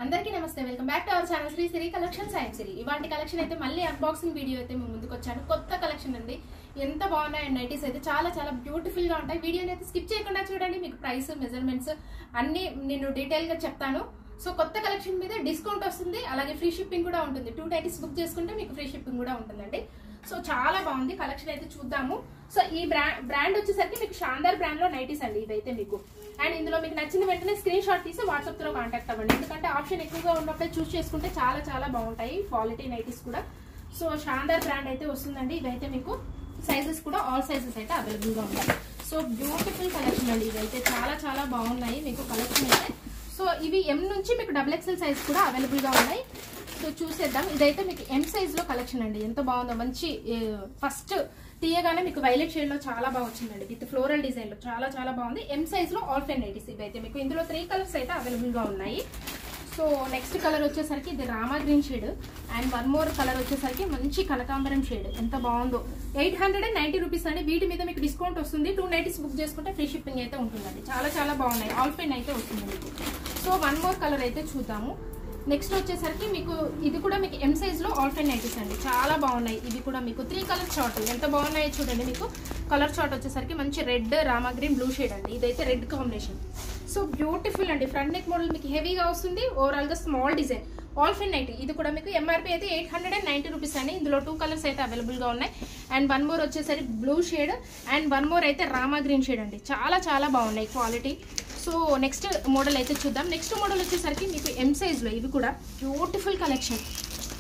అందరికీ నమస్తే, welcome back to our channel Sri Siri collections and Siri. ఇవాంటి కలెక్షన్ అయితే మళ్ళీ అన్బాక్సింగ్ వీడియో అయితే మేము ముందుకు వచ్చాను. కొత్త కలెక్షన్ అండి, ఎంత బాగున్నాయి. నైటీస్ అయితే చాలా చాలా బ్యూటిఫుల్ గా ఉంటాయి. వీడియోని అయితే స్కిప్ చేయకుండా చూడండి. మీకు ప్రైస్, మెజర్మెంట్స్ అన్ని నేను డీటెయిల్ గా చెప్తాను. సో కొత్త కలెక్షన్ మీద డిస్కౌంట్ వస్తుంది, అలాగే ఫ్రీ షిప్పింగ్ కూడా ఉంటుంది. 2 నైటీస్ బుక్ చేసుకుంటే మీకు ఫ్రీ షిప్పింగ్ కూడా ఉంటుందండి. సో చాలా బాగుంది కలెక్షన్ అయితే చూద్దాము. సో ఈ బ్రాండ్ వచ్చేసరికి మీకు శాందార్ బ్రాండ్ లో నైటీస్ అండి ఇవైతే మీకు. అండ్ ఇందులో మీకు నచ్చిన వెంటనే స్క్రీన్ షాట్ తీసి వాట్సాప్ లో కాంటాక్ట్ అవ్వండి, ఎందుకంటే ఆప్షన్ ఎక్కువగా ఉన్నప్పుడే చూస్ చేసుకుంటే చాలా చాలా బాగుంటాయి క్వాలిటీ నైటీస్ కూడా. సో శాందార్ బ్రాండ్ అయితే వస్తుందండి. ఇవైతే మీకు సైజెస్ కూడా ఆల్ సైజెస్ అయితే అవైలబుల్ గా ఉంటాయి. సో బ్యూటిఫుల్ కలెక్షన్ అండి, ఇవైతే చాలా చాలా బాగున్నాయి మీకు కలెక్షన్ అయితే. సో ఇవి M నుంచి మీకు XXL సైజ్ కూడా అవైలబుల్ గా ఉన్నాయి. సో చూసేద్దాం. ఇదైతే మీకు M సైజ్ లో కలెక్షన్ అండి, ఎంత బాగుందో. మంచి ఫస్ట్ తీయగానే మీకు వైలెట్ షేడ్ లో చాలా బాగా వచ్చిందండి, విత్ ఫ్లోరల్ డిజైన్ లో చాలా చాలా బాగుంది. M సైజ్ లో ఆల్ ఫెన్ నైటీస్ ఇవైతే మీకు. ఇందులో 3 కలర్స్ అయితే అవైలబుల్ గా ఉన్నాయి. సో నెక్స్ట్ కలర్ వచ్చేసరికి ఇది Rama green shade, and one more colour వచ్చేసరికి మంచి కనకాంబరం షేడ్, ఎంత బాగుందో. 890 రూపీస్ అండి. వీటి మీద మీకు డిస్కౌంట్ వస్తుంది. 2 నైటీస్ బుక్ చేసుకుంటే ఫ్రీ షిప్పింగ్ అయితే ఉంటుందండి. చాలా చాలా బాగున్నాయి, ఆల్ ఫెన్ అయితే వస్తుంది మీకు. సో వన్ మోర్ కలర్ అయితే చూద్దాము. నెక్స్ట్ వచ్చేసరికి మీకు ఇది కూడా మీకు M సైజ్ లో ఆల్ ఫెన్ నైటీస్ అండి, చాలా బాగున్నాయి. ఇవి కూడా మీకు 3 కలర్ చార్ట్, ఎంత బాగున్నాయో చూడండి. మీకు కలర్ చార్ట్ వచ్చేసరికి మంచి red, Rama green, blue shade అండి. ఇదైతే రెడ్ కాంబినేషన్. సో బ్యూటిఫుల్ అండి. ఫ్రంట్ నెక్ మోడల్ మీకు హెవీగా వస్తుంది, ఓవరాల్ గా స్మాల్ డిజైన్ ఆల్ ఫెన్ నైటీ. ఇది కూడా మీకు MRP అయితే 890 రూపీస్ అండి. ఇందులో 2 కలర్స్ అయితే అవైలబుల్ గా ఉన్నాయి. అండ్ వన్ మోర్ వచ్చేసరికి blue shade, and one more అయితే రామా గ్రీన్ షేడ్ అండి. చాలా చాలా బాగున్నాయి క్వాలిటీ. సో నెక్స్ట్ మోడల్ అయితే చూద్దాం. నెక్స్ట్ మోడల్ వచ్చేసరికి మీకు M సైజ్ లో, ఇవి కూడా బ్యూటిఫుల్ కలెక్షన్.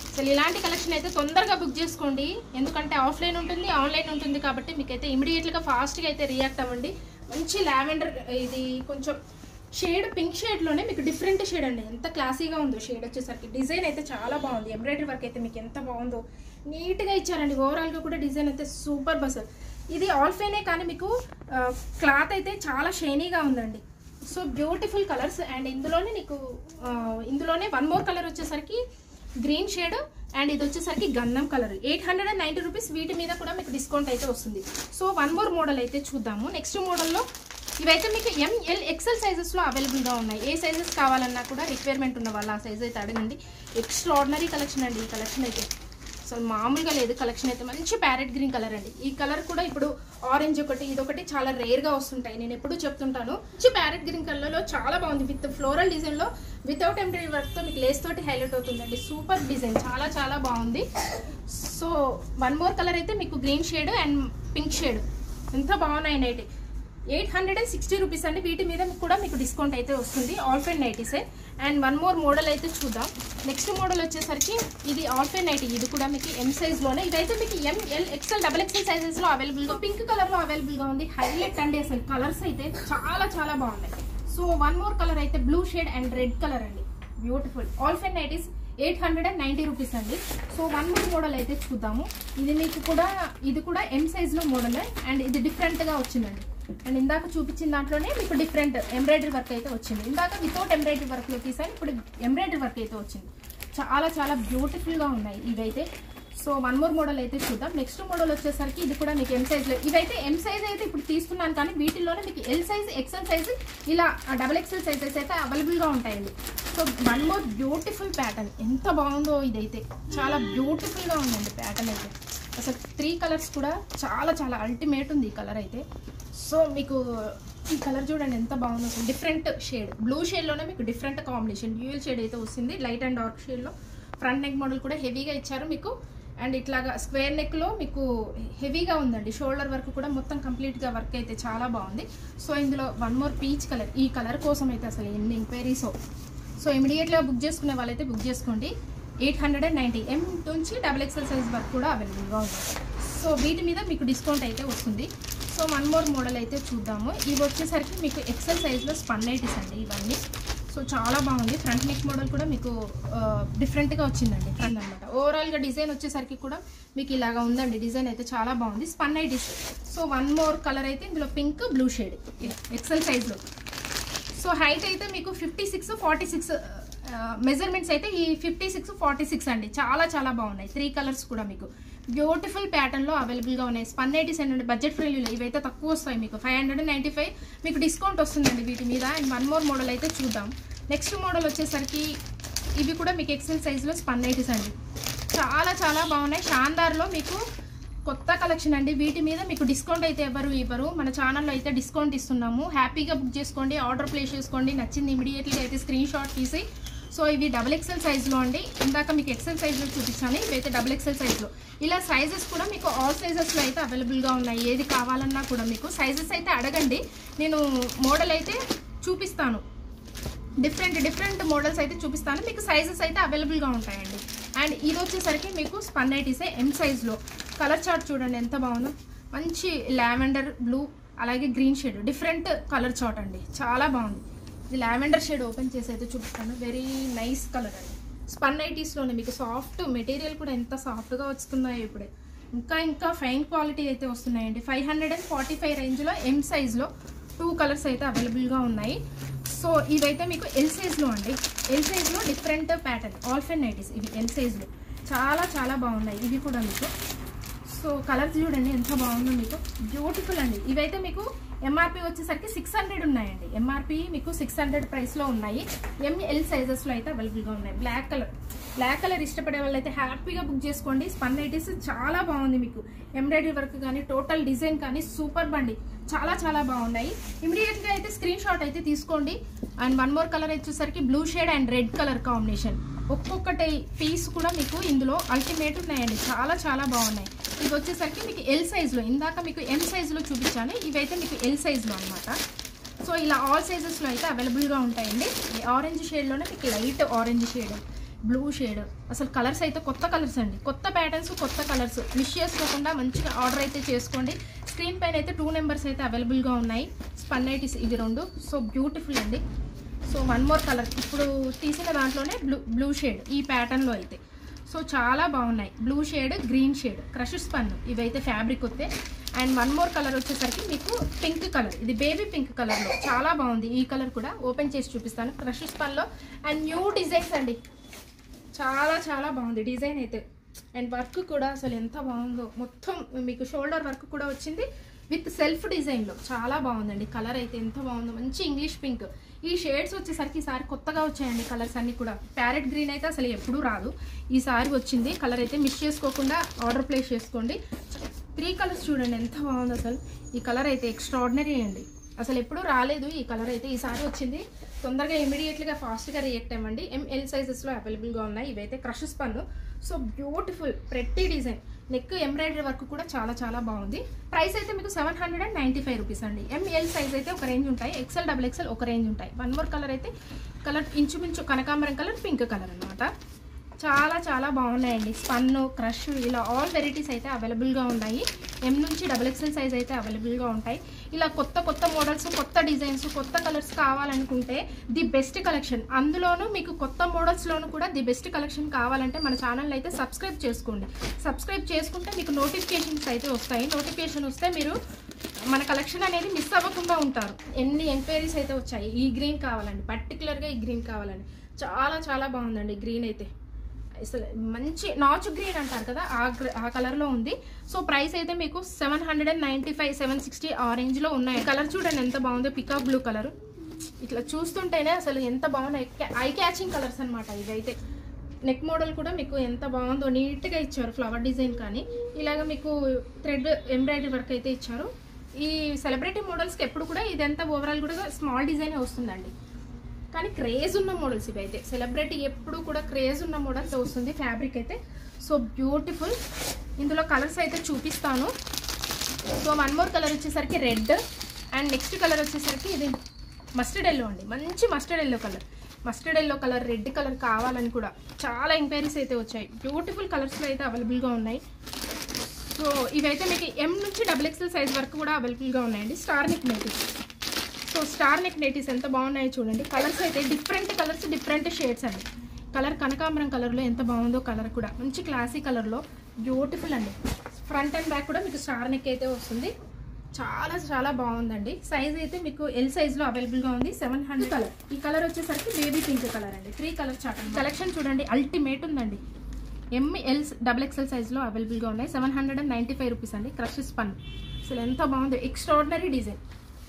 అసలు ఇలాంటి కలెక్షన్ అయితే తొందరగా బుక్ చేసుకోండి, ఎందుకంటే ఆఫ్లైన్ ఉంటుంది, ఆన్లైన్ ఉంటుంది. కాబట్టి మీకైతే ఇమీడియట్ గా ఫాస్ట్ గా అయితే రియాక్ట్ అవ్వండి. మంచి లావెండర్, ఇది కొంచెం షేడ్ పింక్ షేడ్ లోనే మీకు డిఫరెంట్ షేడ్ అండి, ఎంత క్లాసీగా ఉందో షేడ్ వచ్చేసరికి. డిజైన్ అయితే చాలా బాగుంది. ఎంబ్రాయిడరీ వర్క్ అయితే మీకు ఎంత బాగుందో, నీట్ గా ఇచ్చారండి. ఓవరాల్ గా కూడా డిజైన్ అయితే సూపర్ బస్. ఇది ఆల్ ఫెనే కానీ మీకు క్లాత్ అయితే చాలా షైనీగా ఉందండి. So beautiful colours. అండ్ ఇందులోనే వన్ మోర్ కలర్ వచ్చేసరికి గ్రీన్ షేడ్, అండ్ ఇది వచ్చేసరికి గంధం కలర్. 890 రూపీస్. వీటి మీద కూడా మీకు డిస్కౌంట్ అయితే వస్తుంది. సో వన్ మోర్ మోడల్ అయితే చూద్దాము. నెక్స్ట్ మోడల్లో ఇవైతే మీకు ML XL సైజెస్ లో అవైలబుల్ గా ఉన్నాయి. ఏ సైజెస్ కావాలన్నా కూడా రిక్వైర్మెంట్ ఉన్న వాళ్ళు ఆ సైజ్ అయితే అడగండి. ఎక్స్ట్రాడినరీ కలెక్షన్ అండి ఈ కలెక్షన్ అయితే, అసలు మామూలుగా లేదు. కలెక్షన్ అయితే మంచి ప్యారెట్ గ్రీన్ కలర్ అండి. ఈ కలర్ కూడా ఇప్పుడు ఆరెంజ్ ఒకటి, ఇదొకటి చాలా రేర్ గా వస్తుంటాయి, నేను ఎప్పుడు చెప్తుంటాను. మంచి ప్యారెట్ గ్రీన్ కలర్ లో చాలా బాగుంది, విత్ ఫ్లోరల్ డిజైన్ లో, వితౌట్ ఎంబ్రాయిడరీ వర్క్ తో మీకు లేస్ తోటి హైలైట్ అవుతుందండి. సూపర్ డిజైన్, చాలా చాలా బాగుంది. సో వన్ మోర్ కలర్ అయితే మీకు green shade and pink shade, ఎంత బాగున్నాయి నైటీ. 860 రూపీస్ అండి. వీటి మీద కూడా మీకు డిస్కౌంట్ అయితే వస్తుంది. ఆల్ ఫెన్ నైటీసే. అండ్ వన్ మోర్ మోడల్ అయితే చూద్దాం. నెక్స్ట్ మోడల్ వచ్చేసరికి ఇది ఆల్ ఫెన్ నైటీ. ఇది కూడా మీకు M సైజ్ లోనే. ఇదైతే మీకు ML XL XXL సైజెస్ లో అవైలబుల్ గా, పింక్ కలర్ లో అవైలబుల్ గా ఉంది. హైలైట్ అండి, అసలు కలర్స్ అయితే చాలా చాలా బాగున్నాయి. సో వన్ మోర్ కలర్ అయితే blue shade and red colour అండి, బ్యూటిఫుల్. ఆల్ ఫెన్ నైటీస్ 890 రూపీస్ అండి. సో వన్ మోర్ మోడల్ అయితే చూద్దాము. ఇది మీకు కూడా, ఇది కూడా M సైజ్ లో మోడల్, అండ్ ఇది డిఫరెంట్ గా వచ్చిందండి. అండ్ ఇందాక చూపించిన దాంట్లోనే మీకు డిఫరెంట్ ఎంబ్రాయిడరీ వర్క్ అయితే వచ్చింది. ఇందాక వితౌట్ ఎంబ్రాయిడరీ వర్క్ లో తీసాను, ఇప్పుడు ఎంబ్రాయిడరీ వర్క్ అయితే వచ్చింది. చాలా చాలా బ్యూటిఫుల్ గా ఉన్నాయి ఇవైతే. సో వన్ మోర్ మోడల్ అయితే చూద్దాం. నెక్స్ట్ మోడల్ వచ్చేసరికి ఇది కూడా మీకు M సైజ్ లో. ఇవైతే M సైజ్ అయితే ఇప్పుడు తీసుకున్నాను, కానీ వీటిల్లోనే మీకు L సైజ్, XL సైజ్, ఇలా XXL సైజెస్ అయితే అవైలబుల్ గా ఉంటాయండి. So one more beautiful pattern, ఎంత బాగుందో. ఇదైతే చాలా బ్యూటిఫుల్ గా ఉందండి ప్యాటర్న్ అయితే. అసలు 3 కలర్స్ కూడా చాలా చాలా అల్టిమేట్ ఉంది ఈ కలర్ అయితే. సో మీకు ఈ కలర్ చూడండి ఎంత బాగుందో, అసలు డిఫరెంట్ షేడ్. బ్లూ షేడ్ లోనే మీకు డిఫరెంట్ కాంబినేషన్, డ్యూయల్ షేడ్ అయితే వస్తుంది, లైట్ అండ్ డార్క్ షేడ్ లో. ఫ్రంట్ నెక్ మోడల్ కూడా హెవీగా ఇచ్చారు మీకు. అండ్ ఇట్లాగా స్క్వేర్ నెక్ లో మీకు హెవీగా ఉందండి. షోల్డర్ వర్క్ కూడా మొత్తం కంప్లీట్ గా వర్క్ అయితే చాలా బాగుంది. సో ఇందులో వన్ మోర్ పీచ్ కలర్. ఈ కలర్ కోసం అయితే అసలు ఎన్ని ఎంక్వైరీస్. సో ఇమీడియట్ గా బుక్ చేసుకునే వాళ్ళైతే బుక్ చేసుకోండి. 890. M నుంచి XXL సైజ్ వర్క్ కూడా అవైలబుల్ గా ఉంది. సో వీటి మీద మీకు డిస్కౌంట్ అయితే వస్తుంది. సో వన్ మోర్ మోడల్ అయితే చూద్దాము. ఇవి వచ్చేసరికి మీకు XL సైజ్ లో స్పన్ నైటీస్ అండి ఇవన్నీ. సో చాలా బాగుంది. ఫ్రంట్ నెక్ మోడల్ కూడా మీకు డిఫరెంట్ గా వచ్చిందండి ఫ్రంట్ అనమాట. ఓవరాల్ గా డిజైన్ వచ్చేసరికి కూడా మీకు ఇలాగా ఉందండి. డిజైన్ అయితే చాలా బాగుంది, spun nighties. So one more colour అయితే ఇందులో pink, blue shade, XL size లో. సో హైట్ అయితే మీకు 56, 46 మెజర్మెంట్స్ అయితే ఈ 56, 46 అండి. చాలా చాలా బాగున్నాయి. 3 కలర్స్ కూడా మీకు బ్యూటిఫుల్ ప్యాటర్న్ లో అవైలబుల్ గా ఉన్నాయి. స్పన్ నైటీస్ అండి, బడ్జెట్ ఫ్రెండ్లీలో. ఇవైతే తక్కువ వస్తాయి మీకు, 595 మీకు డిస్కౌంట్ వస్తుందండి వీటి మీద. అండ్ వన్ మోర్ మోడల్ అయితే చూద్దాం. నెక్స్ట్ మోడల్ వచ్చేసరికి ఇవి కూడా మీకు ఎక్సెల్ సైజులో స్పన్ నైటీస్ అండి. చాలా చాలా బాగున్నాయి. షాందార్లో మీకు కొత్త కలెక్షన్ అండి. వీటి మీద మీకు డిస్కౌంట్ అయితే ఎవరు ఇవ్వరు. మన ఛానల్లో అయితే డిస్కౌంట్ ఇస్తున్నాము. హ్యాపీగా బుక్ చేసుకోండి, ఆర్డర్ ప్లేస్ చేసుకోండి. నచ్చింది ఇమీడియట్గా అయితే స్క్రీన్ షాట్ తీసి. సో ఇవి XXL సైజులో అండి. ఇందాక మీకు ఎక్సెల్ సైజులో చూపించాను, ఇవైతే XXL సైజులో. ఇలా సైజెస్ కూడా మీకు ఆల్ సైజెస్లో అయితే అవైలబుల్గా ఉన్నాయి. ఏది కావాలన్నా కూడా మీకు సైజెస్ అయితే అడగండి, నేను మోడల్ అయితే చూపిస్తాను. డిఫరెంట్ మోడల్స్ అయితే చూపిస్తాను, మీకు సైజెస్ అయితే అవైలబుల్గా ఉంటాయండి. అండ్ ఇది వచ్చేసరికి మీకు స్పన్ నైటీసే M సైజ్లో. కలర్ చార్ట్ చూడండి ఎంత బాగుందో. మంచి లావెండర్ బ్లూ అలాగే green shade, different colour chart అండి. చాలా బాగుంది. ఇది లావెండర్ షేడ్ ఓపెన్ చేసి అయితే చూపిస్తాను. వెరీ నైస్ కలర్ అండి. స్పన్ నైటీస్లోనే మీకు సాఫ్ట్ మెటీరియల్ కూడా ఎంత సాఫ్ట్గా వస్తున్నాయో ఇప్పుడే. ఇంకా ఫైన్ క్వాలిటీ అయితే వస్తున్నాయండి. 545 రేంజ్లో M సైజ్లో 2 కలర్స్ అయితే అవైలబుల్గా ఉన్నాయి. సో ఇవైతే మీకు L సైజ్లో అండి. L సైజ్లో డిఫరెంట్ ప్యాటర్న్ ఆల్ఫెన్ నైటీస్ ఇవి L సైజ్లో. చాలా బాగున్నాయి ఇవి కూడా మీకు. సో కలర్స్ చూడండి ఎంత బాగుందో, మీకు బ్యూటిఫుల్ అండి. ఇవైతే మీకు MRP వచ్చేసరికి 600 ఉన్నాయండి. MRP మీకు 600 ప్రైస్లో ఉన్నాయి. ML సైజెస్లో అయితే అవైలబుల్గా ఉన్నాయి. బ్లాక్ కలర్ ఇష్టపడే వాళ్ళు అయితే హ్యాపీగా బుక్ చేసుకోండి. స్పన్ నైటీస్ చాలా బాగుంది. మీకు ఎంబ్రాయిడరీ వర్క్ కానీ టోటల్ డిజైన్ కానీ సూపర్ బండి, చాలా బాగున్నాయి. ఇమీడియట్గా అయితే స్క్రీన్ షాట్ అయితే తీసుకోండి. అండ్ వన్ మోర్ కలర్ వచ్చేసరికి blue shade and red colour combination. ఒక్కొక్కటి పీస్ కూడా మీకు ఇందులో అల్టిమేట్ ఉన్నాయండి. చాలా బాగున్నాయి. ఇవి వచ్చేసరికి మీకు L సైజ్లో, ఇందాక మీకు M సైజ్లో చూపించాను, ఇవైతే మీకు L సైజ్లో అనమాట. సో ఇలా ఆల్ సైజెస్లో అయితే అవైలబుల్గా ఉంటాయండి. ఈ ఆరెంజ్ షేడ్లోనే మీకు light orange shade, blue shade, అసలు కలర్స్ అయితే కొత్త కలర్స్ అండి. కొత్త ప్యాటర్న్స్, కొత్త కలర్స్. మిస్ చేసుకోకుండా మంచిగా ఆర్డర్ అయితే చేసుకోండి. స్క్రీన్ పైన అయితే 2 నెంబర్స్ అయితే అవైలబుల్గా ఉన్నాయి. స్పన్ నైటీస్ ఇవి 2. సో బ్యూటిఫుల్ అండి. సో వన్ మోర్ కలర్ ఇప్పుడు తీసిన దాంట్లోనే బ్లూ షేడ్ ఈ ప్యాటర్న్లో అయితే. సో చాలా బాగున్నాయి. Blue shade, green shade, crush spun ఇవైతే ఫ్యాబ్రిక్ వస్తే. అండ్ వన్ మోర్ కలర్ వచ్చేసరికి మీకు పింక్ కలర్, ఇది బేబీ పింక్ కలర్లో చాలా బాగుంది. ఈ కలర్ కూడా ఓపెన్ చేసి చూపిస్తాను. క్రష్ స్పన్లో అండ్ న్యూ డిజైన్స్ అండి. చాలా బాగుంది డిజైన్ అయితే. అండ్ వర్క్ కూడా అసలు ఎంత బాగుందో. మొత్తం మీకు షోల్డర్ వర్క్ కూడా వచ్చింది విత్ సెల్ఫ్ డిజైన్లో. చాలా బాగుందండి. కలర్ అయితే ఎంత బాగుందో. మంచి ఇంగ్లీష్ పింక్. ఈ షేడ్స్ వచ్చేసరికి ఈసారి కొత్తగా వచ్చాయండి కలర్స్ అన్నీ కూడా. ప్యారెట్ గ్రీన్ అయితే అసలు ఎప్పుడూ రాదు, ఈసారి వచ్చింది. కలర్ అయితే మిస్ చేసుకోకుండా ఆర్డర్ ప్లేస్ చేసుకోండి. 3 కలర్స్ చూడండి ఎంత బాగుందో అసలు. ఈ కలర్ అయితే ఎక్స్ట్రాడినరీ అండి. అసలు ఎప్పుడూ రాలేదు ఈ కలర్ అయితే, ఈసారి వచ్చింది. తొందరగా ఇమీడియట్గా ఫాస్ట్గా రియాక్ట్ అవ్వండి. ML సైజెస్లో అవైలబుల్గా ఉన్నాయి. ఇవైతే crush spun. So beautiful pretty design. Neck embroidery work కూడా చాలా బాగుంది. ప్రైస్ అయితే మీకు 795 రూపీస్ అండి. ML సైజ్ అయితే ఒక రేంజ్ ఉంటాయి, XL XXL ఒక రేంజ్ ఉంటాయి. వన్ మోర్ కలర్ అయితే కలర్ ఇంచుమించు కనకాంబరం కలర్, పింక్ కలర్ అనమాట. చాలా బాగున్నాయండి. స్పన్, క్రష్ ఇలా ఆల్ వెరైటీస్ అయితే అవైలబుల్గా ఉన్నాయి. M నుంచి XXL సైజ్ అయితే అవైలబుల్గా ఉంటాయి. ఇలా కొత్త మోడల్స్, కొత్త డిజైన్స్, కొత్త కలర్స్ కావాలనుకుంటే ది బెస్ట్ కలెక్షన్. అందులోనూ మీకు కొత్త మోడల్స్లోనూ కూడా ది బెస్ట్ కలెక్షన్ కావాలంటే మన ఛానల్ అయితే సబ్స్క్రైబ్ చేసుకోండి. సబ్స్క్రైబ్ చేసుకుంటే మీకు నోటిఫికేషన్స్ అయితే వస్తాయి. నోటిఫికేషన్ వస్తే మీరు మన కలెక్షన్ అనేది మిస్ అవ్వకుండా ఉంటారు. ఎన్ని ఎంక్వైరీస్ అయితే వచ్చాయి. ఈ గ్రీన్ కావాలండి, పర్టికులర్గా ఈ గ్రీన్ కావాలండి. చాలా బాగుందండి గ్రీన్ అయితే. అసలు మంచి నాచు గ్రీన్ అంటారు కదా, ఆ కలర్లో ఉంది. సో ప్రైస్ అయితే మీకు 795, 760 ఆ రేంజ్లో ఉన్నాయి. కలర్ చూడండి ఎంత బాగుందో. Peacock blue colour. ఇట్లా చూస్తుంటేనే అసలు ఎంత బాగున్నాయి. ఐ క్యాచింగ్ కలర్స్ అనమాట ఇవైతే. నెక్ మోడల్ కూడా మీకు ఎంత బాగుందో, నీట్గా ఇచ్చారు. ఫ్లవర్ డిజైన్ కానీ ఇలాగ మీకు థ్రెడ్ ఎంబ్రాయిడరీ వర్క్ అయితే ఇచ్చారు. ఈ సెలబ్రిటీ మోడల్స్కి ఎప్పుడు కూడా ఇదంతా ఓవరాల్ కూడా స్మాల్ డిజైనే వస్తుందండి. కానీ క్రేజ్ ఉన్న మోడల్స్ ఇవైతే. సెలబ్రిటీ ఎప్పుడు కూడా క్రేజ్ ఉన్న మోడల్స్ వస్తుంది ఫ్యాబ్రిక్ అయితే. So beautiful. ఇందులో కలర్స్ అయితే చూపిస్తాను. సో వన్ మోర్ కలర్ వచ్చేసరికి రెడ్. అండ్ నెక్స్ట్ కలర్ వచ్చేసరికి ఇది మస్టర్డ్ ఎల్లో అండి. మంచి mustard yellow colour. Mustard yellow colour, red colour కావాలని కూడా చాలా ఎంక్వైరీస్ అయితే వచ్చాయి. బ్యూటిఫుల్ కలర్స్లో అయితే అవైలబుల్గా ఉన్నాయి. సో ఇవైతే మీకు M నుంచి XXL సైజ్ వరకు కూడా అవైలబుల్గా ఉన్నాయండి. Star neck nighties. So star neck nighties ఎంత బాగున్నాయో చూడండి. కలర్స్ అయితే డిఫరెంట్ కలర్స్, డిఫరెంట్ షేడ్స్ అండి. కలర్ కనకాంబరం కలర్లో ఎంత బాగుందో. కలర్ కూడా మంచి క్లాసీ కలర్లో బ్యూటిఫుల్ అండి. ఫ్రంట్ అండ్ బ్యాక్ కూడా మీకు స్టార్ నెక్ అయితే వస్తుంది. చాలా బాగుందండి. సైజ్ అయితే మీకు L సైజ్లో అవైలబుల్గా ఉంది. 700 కలర్. ఈ కలర్ వచ్చేసరికి బేబీ పింక్ కలర్ అండి. 3 కలర్ చార్ట్. కలెక్షన్ చూడండి అల్టిమేట్ ఉందండి. ML XXL సైజ్లో అవైలబుల్గా ఉన్నాయి. 795 రూపీస్ అండి. Crush spun. అసలు ఎంత బాగుంది. Extraordinary design.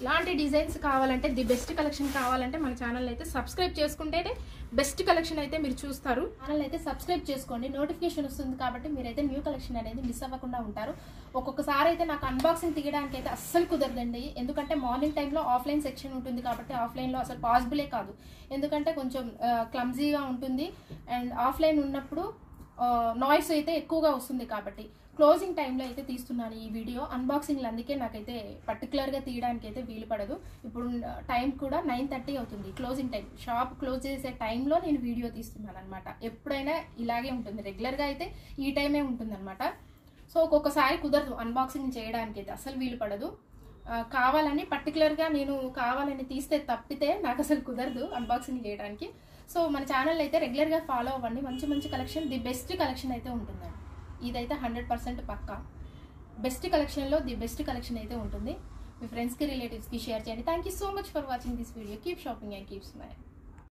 ఇలాంటి డిజైన్స్ కావాలంటే, ది బెస్ట్ కలెక్షన్ కావాలంటే మన ఛానల్ అయితే సబ్స్క్రైబ్ చేసుకుంటేనే బెస్ట్ కలెక్షన్ అయితే మీరు చూస్తారు. ఛానల్ అయితే సబ్స్క్రైబ్ చేసుకోండి, నోటిఫికేషన్ వస్తుంది కాబట్టి మీరైతే న్యూ కలెక్షన్ అనేది మిస్ అవ్వకుండా ఉంటారు. ఒక్కొక్కసారి అయితే నాకు అన్బాక్సింగ్ తీయడానికి అయితే అస్సలు కుదరదండి, ఎందుకంటే మార్నింగ్ టైంలో ఆఫ్లైన్ సెక్షన్ ఉంటుంది కాబట్టి ఆఫ్లైన్లో అసలు పాసిబులే కాదు. ఎందుకంటే కొంచెం క్లమ్జీగా ఉంటుంది అండ్ ఆఫ్లైన్ ఉన్నప్పుడు నాయిస్ అయితే ఎక్కువగా వస్తుంది కాబట్టి క్లోజింగ్ టైంలో అయితే తీస్తున్నాను ఈ వీడియో. అన్బాక్సింగ్లు అందుకే నాకైతే పర్టికులర్గా తీయడానికి అయితే వీలు పడదు. ఇప్పుడు టైం కూడా 9:30 అవుతుంది, క్లోజింగ్ టైం. షాప్ క్లోజ్ చేసే టైంలో నేను వీడియో తీస్తున్నాను అనమాట. ఎప్పుడైనా ఇలాగే ఉంటుంది, రెగ్యులర్గా అయితే ఈ టైమే ఉంటుంది అనమాట. సో ఒక్కొక్కసారి కుదరదు అన్బాక్సింగ్ చేయడానికి అయితే, అసలు వీలు పడదు. కావాలని పర్టికులర్గా నేను కావాలని తీస్తే తప్పితే నాకు అసలు కుదరదు అన్బాక్సింగ్ చేయడానికి. సో మన ఛానల్ అయితే రెగ్యులర్గా ఫాలో అవ్వండి, మంచి మంచి కలెక్షన్, ది బెస్ట్ కలెక్షన్ అయితే ఉంటుందండి. ఇదైతే 100% పక్కా. బెస్ట్ కలెక్షన్లో ది బెస్ట్ కలెక్షన్ అయితే ఉంటుంది. మీ ఫ్రెండ్స్కి రిలేటివ్స్కి షేర్ చేయండి. Thank you so much for watching this video. Keep shopping and keep smile.